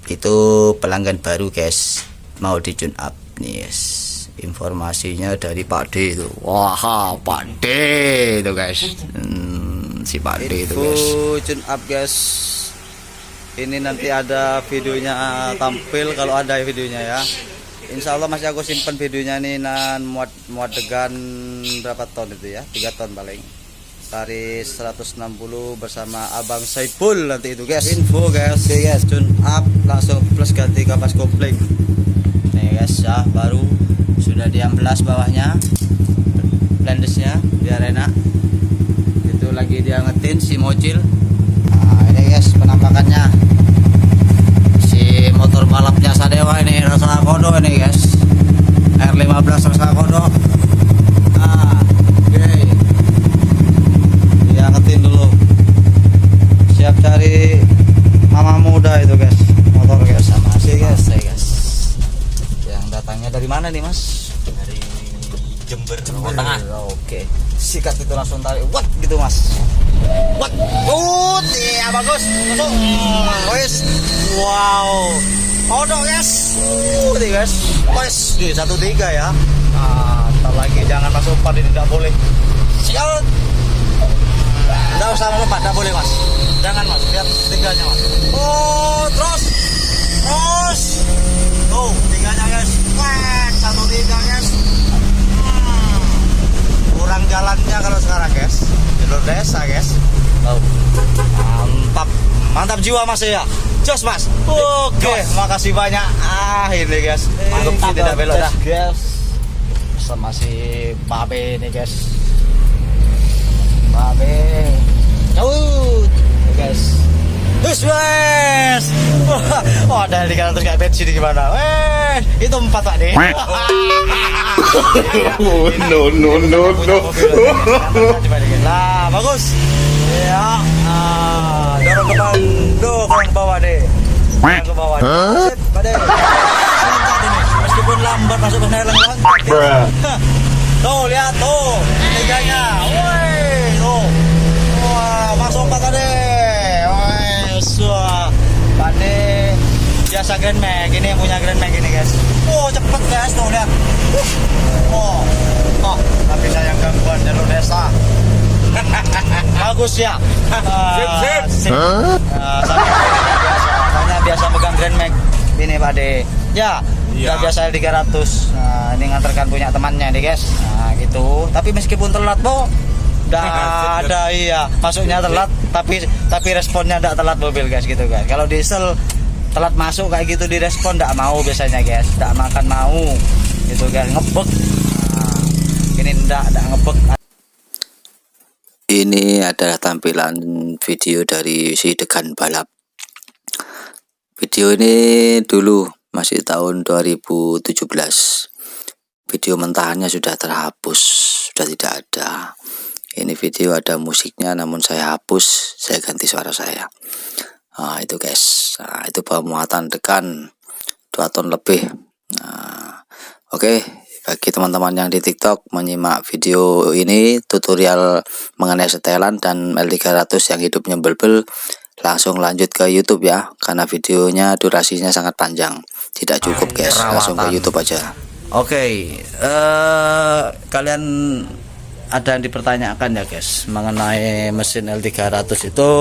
itu pelanggan baru guys, mau di tune up nih guys. Informasinya dari Pak D itu. Wah, Pak D itu guys. Si Pak D itu guys. Tune up guys. Ini nanti ada videonya tampil kalau ada videonya ya. Insya Allah masih aku simpan videonya nih, nan muat degan berapa ton itu ya, 3 ton paling. Taris 160 bersama Abang Saipul nanti itu guys. Info guys, oke guys, tune up langsung plus ganti kapas kopling. Nih guys ya, baru sudah diamplas bawahnya, blandesnya biar enak. Itu lagi dia ngetin si mocil. Nah ini guys penampakannya. Si motor balapnya Sadewa ini rasa kodo ini guys. R15 rasa kodo. Nah, oke. Dia ngetin dulu. Siap cari mama muda itu guys. Motor guys sama si guys, guys. Yang datangnya dari mana nih mas? Dari Jember, Jember. Tengah. Oke. Sikat itu langsung tarik. What gitu mas? What? Ya bagus. Masuk. Wes. Wow. Kodok guys. Nih guys. Wes di 13 ya. Nah, ntar lagi jangan masuk 4 ini tidak boleh. Siap. Enggak usah melompat, tidak boleh mas. Jangan mas, lihat tiganya mas. Oh, terus. Tuh, tiganya guys. Wah, 13 guys. Kurang jalannya kalau sekarang guys. Jalur desa guys. Oh. Mantap jiwa mas ya. Jos mas. Oke, makasih banyak. Ini guys. Mantap tidak belok dah. Guys. Sama si Babe nih guys. Babe. Guys. Wes. Wah, ada di kanan terus kayak bensin gimana? Itu 4 Pak deh. No. Nah, bagus. Ya. Dorong ke depan, dorong ke bawah deh. Dorong ke bawah. Sip, Pak deh. Meskipun lambat masuk ke Thailand. Tuh, lihat tuh. Tiganya. Woi, tuh. Wah, masuk Pak tadi. Wah, Pak deh. Biasa Grand Mag, ini yang punya Grand Mag ini guys. Cepet guys, tuh lihat. Tapi saya gangguan jalur desa. Bagus ya. Sip. Saya biasa megang Grand Mag ini Pak De. Ya, udah biasa 300. Nah, ini nganterkan punya temannya nih guys. Nah, gitu. Tapi meskipun telat, Bu, udah ada masuknya telat, tapi responnya enggak telat mobil guys gitu guys. Kalau diesel telat masuk kayak gitu direspon enggak mau biasanya guys, enggak makan mau gitu guys, ngebek. Nah, ini enggak ngebek. Ini adalah tampilan video dari si Degan balap. Video ini dulu masih tahun 2017. Video mentahannya sudah terhapus, sudah tidak ada. Ini video ada musiknya namun saya hapus, saya ganti suara saya. Nah itu guys, nah, itu bawa muatan Degan 2 ton lebih. Nah oke, bagi teman-teman yang di TikTok menyimak video ini tutorial mengenai setelan dan L300 yang hidupnya belbel, langsung lanjut ke YouTube ya, karena videonya durasinya sangat panjang, tidak cukup guys. Langsung ke YouTube aja. Oke, kalian ada yang dipertanyakan ya guys mengenai mesin L300 itu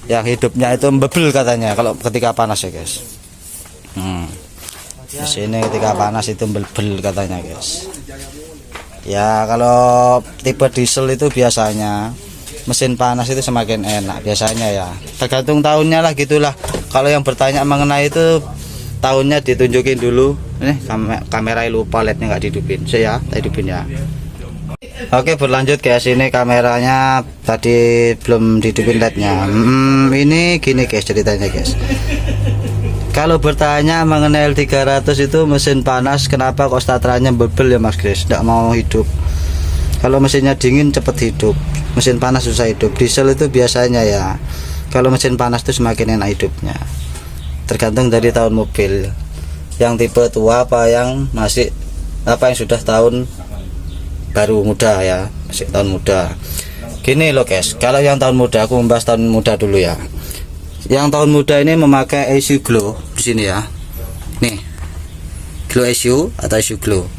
yang hidupnya itu bebel katanya kalau ketika panas ya guys. Mesinnya ketika panas itu bebel katanya guys. Ya kalau tipe diesel itu biasanya mesin panas itu semakin enak biasanya ya. Tergantung tahunnya lah gitulah. Kalau yang bertanya mengenai itu tahunnya ditunjukin dulu. Nih kamera lupa LED-nya nggak dihidupin. Saya hidupin ya. Oke, berlanjut guys, ini kameranya tadi belum dihidupin LED-nya. Ini gini guys ceritanya guys. Kalau bertanya mengenai L300 itu mesin panas kenapa kok starterannya bebel ya Mas Chris, tidak mau hidup. Kalau mesinnya dingin cepet hidup, mesin panas susah hidup. Diesel itu biasanya ya, kalau mesin panas itu semakin enak hidupnya. Tergantung dari tahun mobil. Yang tipe tua apa yang masih yang sudah tahun baru muda ya, masih tahun muda. Gini loh guys, kalau yang tahun muda, aku membahas tahun muda dulu ya. Yang tahun muda ini memakai AC Glow. Di sini ya. Nih, glow issue atau issue glow.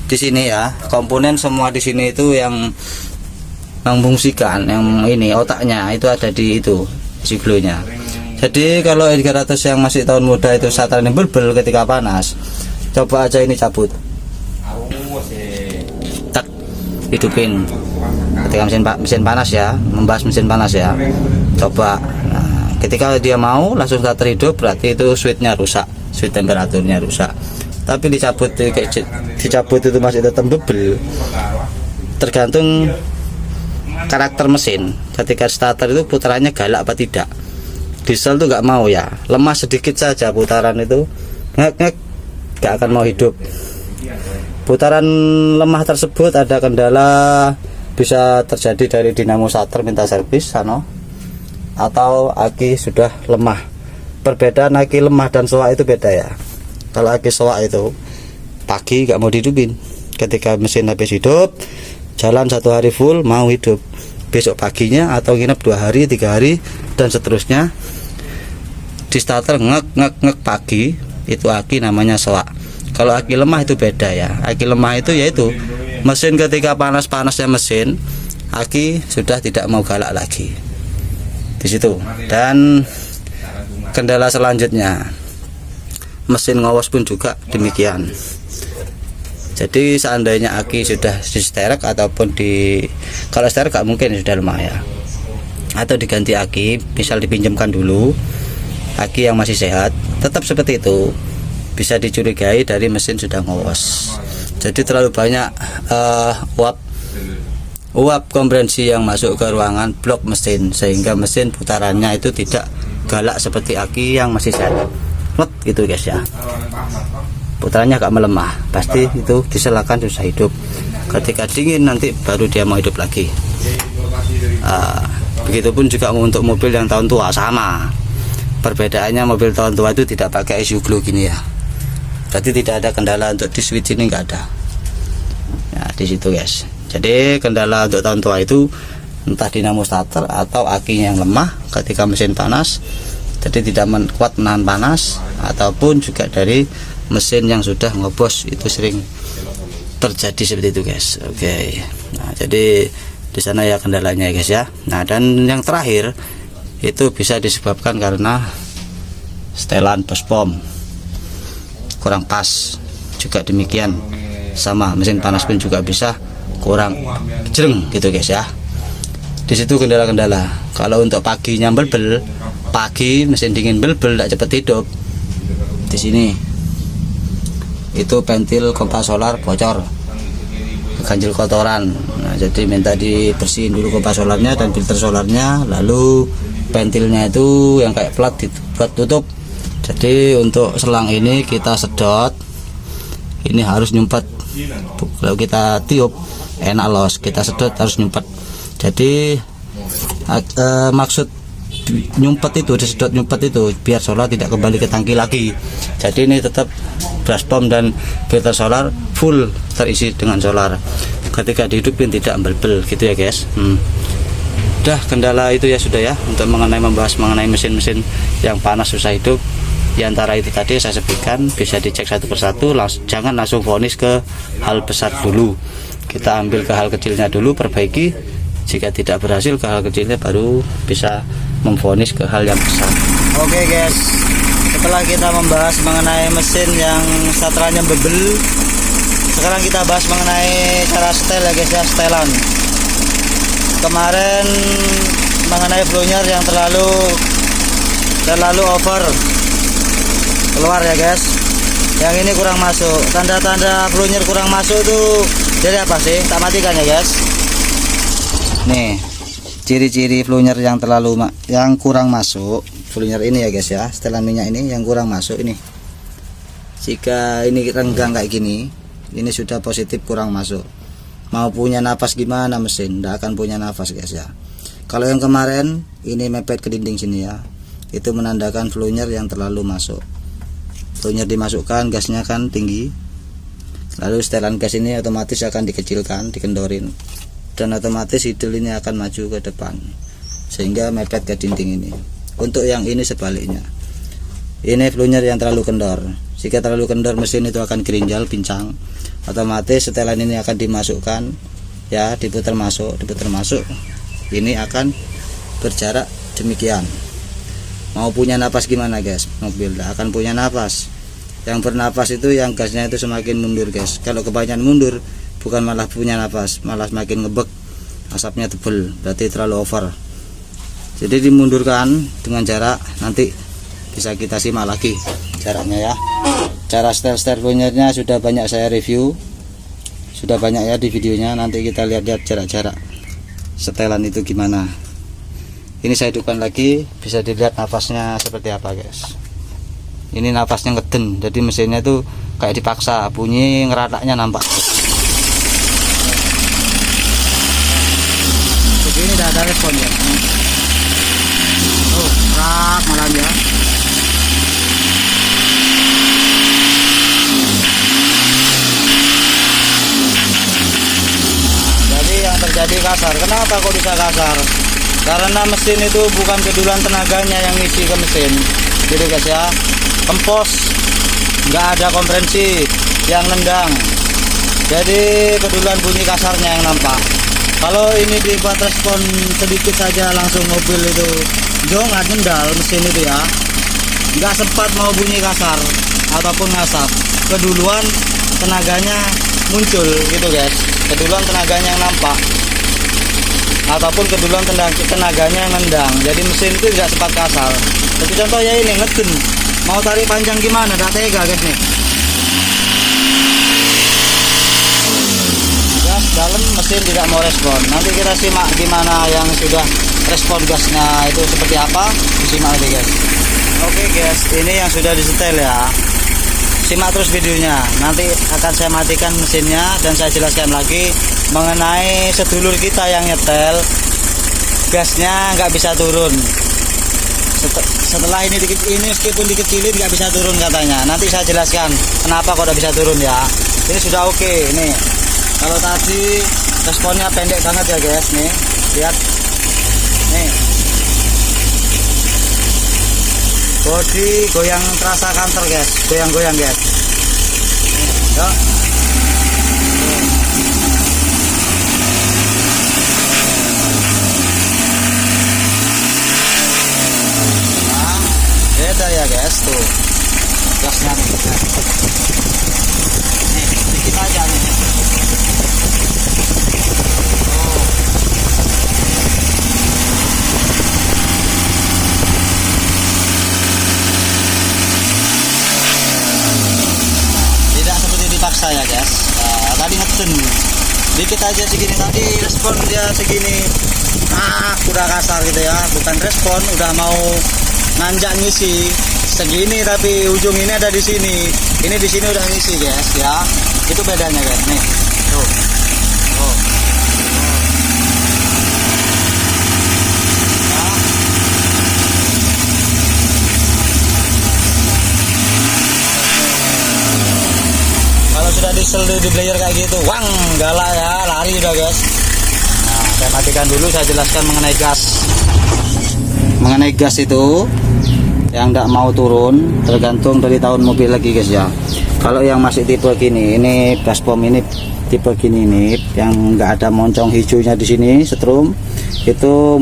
Di sini ya, komponen semua di sini itu yang memfungsikan, yang ini otaknya itu ada di itu issue glow-nya. Jadi kalau 300 yang masih tahun muda itu saterannya bel-bel ketika panas, coba aja ini cabut, tak hidupin ketika mesin panas ya, membahas mesin panas ya. Coba, nah, ketika dia mau langsung starter hidup, berarti itu switchnya rusak, switch temperaturnya rusak. Tapi dicabut itu masih tetap bebel. Tergantung karakter mesin. Ketika starter itu putarannya galak apa tidak. Diesel tuh nggak mau ya, lemah sedikit saja putaran itu ngek nggak akan mau hidup. Putaran lemah tersebut ada kendala, bisa terjadi dari dinamo starter minta servis atau aki sudah lemah. Perbedaan aki lemah dan soak itu beda ya. Kalau aki soak itu pagi nggak mau dihidupin, ketika mesin habis hidup jalan 1 hari full mau hidup, besok paginya atau nginep 2 hari 3 hari dan seterusnya di starter ngek pagi, itu aki namanya soak. Kalau aki lemah itu beda ya. Aki lemah itu yaitu mesin ketika panas-panasnya mesin, aki sudah tidak mau galak lagi di situ. Dan kendala selanjutnya mesin ngowos pun juga demikian. Jadi seandainya aki sudah di sterek ataupun kalau sterek gak mungkin sudah lemah ya, atau diganti aki, misal dipinjamkan dulu aki yang masih sehat, tetap seperti itu bisa dicurigai dari mesin sudah ngowos. Jadi terlalu banyak uap kompresi yang masuk ke ruangan blok mesin, sehingga mesin putarannya itu tidak galak seperti aki yang masih sehat gitu guys ya. Putarannya agak melemah, pasti itu diselakan susah hidup. Ketika dingin nanti baru dia mau hidup lagi. Begitupun juga untuk mobil yang tahun tua sama. Perbedaannya mobil tahun tua itu tidak pakai issue glow gini ya. Berarti tidak ada kendala untuk di switch ini, nggak ada. Nah di situ guys. Jadi kendala untuk tahun tua itu entah dinamo starter atau akinya yang lemah ketika mesin panas, jadi tidak kuat menahan panas, ataupun juga dari mesin yang sudah ngobos, itu sering terjadi seperti itu guys. Oke. Nah jadi di sana ya kendalanya guys ya. Nah dan yang terakhir itu bisa disebabkan karena setelan bospom kurang pas, juga demikian sama mesin panas pun juga bisa kurang jreng gitu guys ya. Di situ kendala-kendala. Kalau untuk paginya bel-bel, pagi mesin dingin bel-bel tidak cepat hidup. Di sini itu ventil kompas solar bocor, ganjil kotoran. Nah, jadi minta dibersihin dulu kompas solarnya dan filter solarnya, lalu ventilnya itu yang kayak plat dibuat tutup. Jadi untuk selang ini kita sedot, ini harus nyumpet. Kalau kita tiup enak los, kita sedot harus nyumpet. Jadi maksud nyumpet itu, disedot nyumpet itu biar solar tidak kembali ke tangki lagi. Jadi ini tetap brush-pom dan filter solar full terisi dengan solar. Ketika dihidupin tidak bel-bel gitu ya guys. Udah kendala itu ya sudah ya untuk membahas mengenai mesin-mesin yang panas susah hidup. Di antara itu tadi saya sebutkan, bisa dicek satu persatu, jangan langsung vonis ke hal besar dulu. Kita ambil ke hal kecilnya dulu, perbaiki. Jika tidak berhasil ke hal kecilnya baru bisa memvonis ke hal yang besar. Oke guys, setelah kita membahas mengenai mesin yang saterannya bebel, sekarang kita bahas mengenai cara setel ya guys ya, setelan. Kemarin mengenai blower yang terlalu over keluar ya guys, yang ini kurang masuk. Tanda-tanda blower kurang masuk tuh dari apa sih? Tak matikan ya guys. Nih ciri-ciri blower yang kurang masuk, blower ini ya guys ya, setelan minyak ini yang kurang masuk ini. Jika ini renggang kayak gini, ini sudah positif kurang masuk. Mau punya nafas gimana mesin, tidak akan punya nafas guys ya. Kalau yang kemarin ini mepet ke dinding sini ya, itu menandakan blower yang terlalu masuk. Blower dimasukkan, gasnya kan tinggi, lalu setelan gas ini otomatis akan dikecilkan, dikendorin, dan otomatis idle ini akan maju ke depan sehingga mepet ke dinding ini. Untuk yang ini sebaliknya, ini flunya yang terlalu kendor. Jika terlalu kendor mesin itu akan gerinjal, pincang. Otomatis setelan ini akan dimasukkan ya, diputar masuk. Ini akan berjarak demikian. Mau punya napas gimana guys? Mobil tidak akan punya napas. Yang bernapas itu yang gasnya itu semakin mundur guys. Kalau kebanyakan mundur bukan malah punya napas, malah semakin ngebek, asapnya tebel, berarti terlalu over. Jadi dimundurkan dengan jarak, nanti bisa kita simak lagi jaraknya ya. Cara setel punyanya sudah banyak saya review, sudah banyak ya di videonya. Nanti kita lihat-lihat jarak-jarak setelan itu gimana. Ini saya hidupkan lagi, bisa dilihat napasnya seperti apa guys. Ini napasnya ngeden, jadi mesinnya tuh kayak dipaksa, bunyi ngerataknya nampak. Jadi ini tidak ada respon ya. Oh, rak malam ya. Jadi yang terjadi kasar. Kenapa kok bisa kasar? Karena mesin itu bukan kedulan tenaganya yang ngisi ke mesin, gitu guys ya. Kempos, nggak ada kompresi yang nendang, jadi kedulan bunyi kasarnya yang nampak. Kalau ini dibuat respon sedikit saja langsung mobil itu jongat nendal mesin itu ya, nggak sempat mau bunyi kasar ataupun ngasap, keduluan tenaganya muncul gitu guys, keduluan tenaganya yang nampak ataupun keduluan tenaganya yang nendang, jadi mesin itu tidak sempat kasar. Jadi contoh ya ini ngeden, mau tarik panjang gimana, tidak tega guys nih. Gas dalam mesin tidak mau respon. Nanti kita simak gimana yang sudah respon gasnya itu seperti apa, disimak aja guys. Oke guys, ini yang sudah disetel ya. Simak terus videonya. Nanti akan saya matikan mesinnya dan saya jelaskan lagi mengenai sedulur kita yang nyetel gasnya nggak bisa turun. Setelah ini meskipun dikecilin nggak bisa turun katanya. Nanti saya jelaskan kenapa kok udah bisa turun ya. Ini sudah oke. Nih kalau tadi responnya pendek banget ya guys. Nih lihat nih, bodi goyang terasa kantor guys, goyang-goyang guys. Yuk. Beda ya guys, tuh gasnya nih, dikit aja nih. Tidak seperti dipaksa ya guys. Nah, tadi ngeden dikit aja segini, tadi respon dia segini, udah kasar gitu ya, bukan respon, udah mau nanjak ngisi segini, tapi ujung ini ada di sini, ini di sini udah ngisi guys ya. Itu bedanya guys nih, tuh. Oh. Nah. Kalau sudah diseluruh di player kayak gitu, wang galak ya, lari udah guys. Nah, saya matikan dulu, saya jelaskan mengenai gas. Mengenai gas itu yang tidak mau turun tergantung dari tahun mobil lagi guys ya. Kalau yang masih tipe gini, ini gaspom ini tipe gini nih, yang nggak ada moncong hijaunya di sini setrum, itu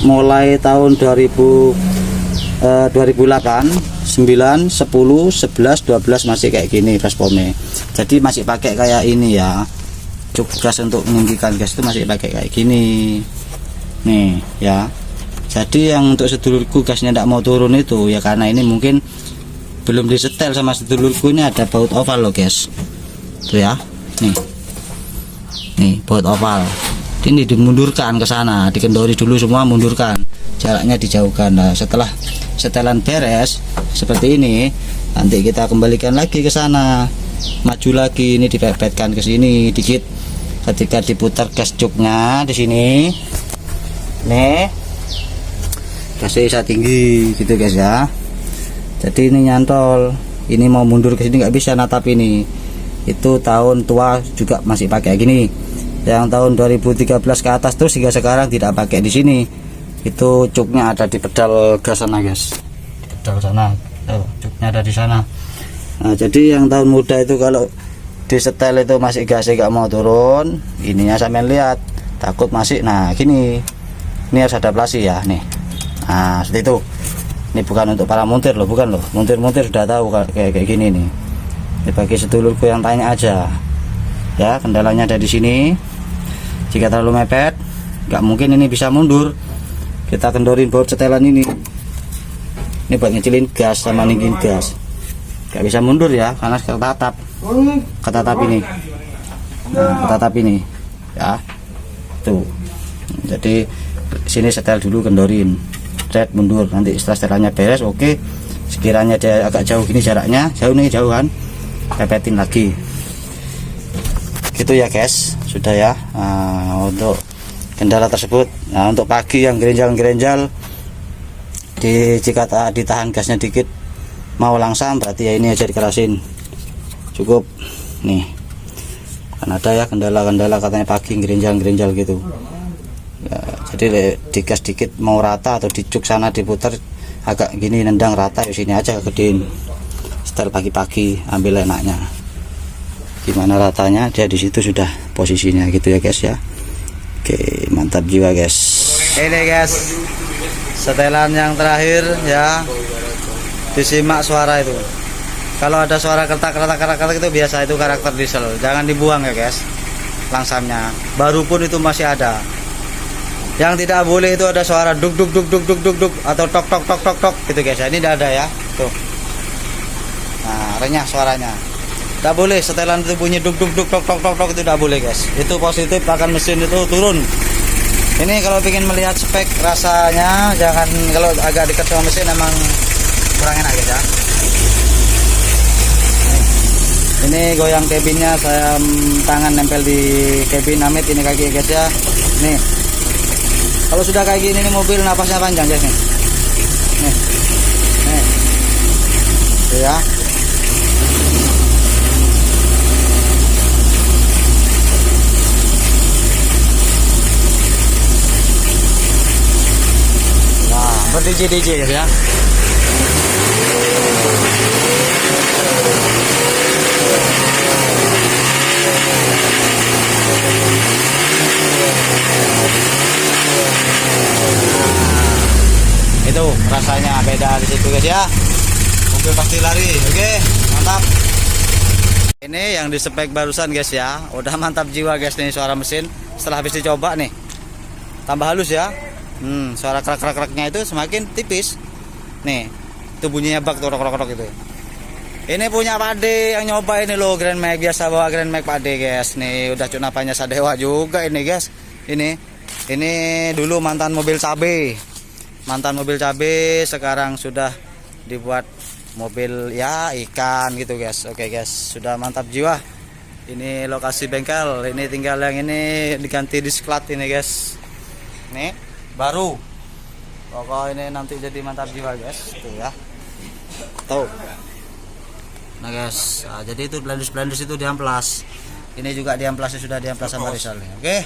mulai tahun 2008, 9, 10, 11, 12 masih kayak gini gaspomnya. Jadi masih pakai kayak ini ya, cuk gas untuk meninggikan gas itu masih pakai kayak gini nih ya. Jadi yang untuk sedulurku gasnya tidak mau turun itu ya karena ini mungkin belum disetel sama sedulurku. Ini ada baut oval loh guys, tuh ya, nih baut oval ini dimundurkan ke sana, dikendori dulu semua, mundurkan, jaraknya dijauhkan. Nah setelah setelan beres seperti ini, nanti kita kembalikan lagi ke sana, maju lagi, ini dipepetkan ke sini dikit. Ketika diputar gas cuknya di sini nih, gasnya bisa tinggi gitu guys ya. Jadi ini nyantol, ini mau mundur ke sini nggak bisa natap ini. Itu tahun tua juga masih pakai gini. Yang tahun 2013 ke atas terus hingga sekarang tidak pakai di sini. Itu cuknya ada di pedal gas sana guys, di pedal sana. tuh cuknya ada di sana. Nah jadi yang tahun muda itu kalau di setel itu masih gasnya gak mau turun, ininya sampean lihat takut masih, nah gini, ini harus adaptasi ya nih. Nah seperti itu. Ini bukan untuk para montir loh, bukan loh, montir sudah tahu kayak gini nih. Ini bagi sedulurku yang tanya aja ya, kendalanya ada di sini. Jika terlalu mepet nggak mungkin ini bisa mundur, kita kendorin baut setelan ini buat ngecilin gas sama ninggiin gas, nggak bisa mundur ya karena ketatap ini. Nah ketatap ini ya tuh, jadi sini setel dulu, kendorin red mundur, nanti setelah setelannya beres oke. Sekiranya dia agak jauh gini jaraknya, jauh nih, jauh kan, pepetin lagi gitu ya guys. Sudah ya untuk kendala tersebut. Nah untuk pagi yang gerenjal jika ditahan gasnya dikit mau langsam, berarti ya ini aja dikerasin cukup nih. Kan ada ya kendala katanya pagi gerenjal gitu ya, jadi digas dikit mau rata atau dicuk sana diputar agak gini nendang rata, di sini aja gedein. Setel pagi-pagi ambil enaknya, gimana ratanya dia di situ sudah posisinya gitu ya guys ya. Oke mantap jiwa guys. Ini guys setelan yang terakhir ya, disimak suara itu. Kalau ada suara kertak itu biasa itu karakter diesel, jangan dibuang ya guys langsamnya, baru pun itu masih ada. Yang tidak boleh itu ada suara duk atau tok gitu guys. Ini tidak ada ya tuh. Nah renyah suaranya, tidak boleh. Setelan itu bunyi duk tok itu tidak boleh guys. Itu positif akan mesin itu turun. Ini kalau ingin melihat spek rasanya, jangan, kalau agak dekat sama mesin emang kurang enak guys ya. Ini goyang cabinnya, saya tangan nempel di cabin Amit, ini kaki guys ya. Nih kalau sudah kayak gini nih mobil napasnya panjang guys nih. Nih tuh ya. Wah ber-DJ guys ya. Itu rasanya beda di situ guys ya, mobil pasti lari. Oke mantap. Ini yang di spek barusan guys ya, udah mantap jiwa guys nih suara mesin. Setelah habis dicoba nih tambah halus ya. Suara krak-kraknya itu semakin tipis nih, itu bunyinya bak tuh krok itu. Ini punya Pak De yang nyoba ini loh, Grand Max, biasa bawa Grand Max Pak De guys nih, udah cunapannya Sadewa juga ini guys. Ini dulu mantan mobil cabe, sekarang sudah dibuat mobil ya ikan gitu guys. Oke guys, sudah mantap jiwa. Ini lokasi bengkel, ini tinggal yang ini diganti disklat ini guys. Nih baru, pokok ini nanti jadi mantap jiwa guys tuh ya. Tuh nah guys, nah, jadi itu blendus itu diamplas. Ini juga diamplasnya sudah diamplas sama Rizal. Oke.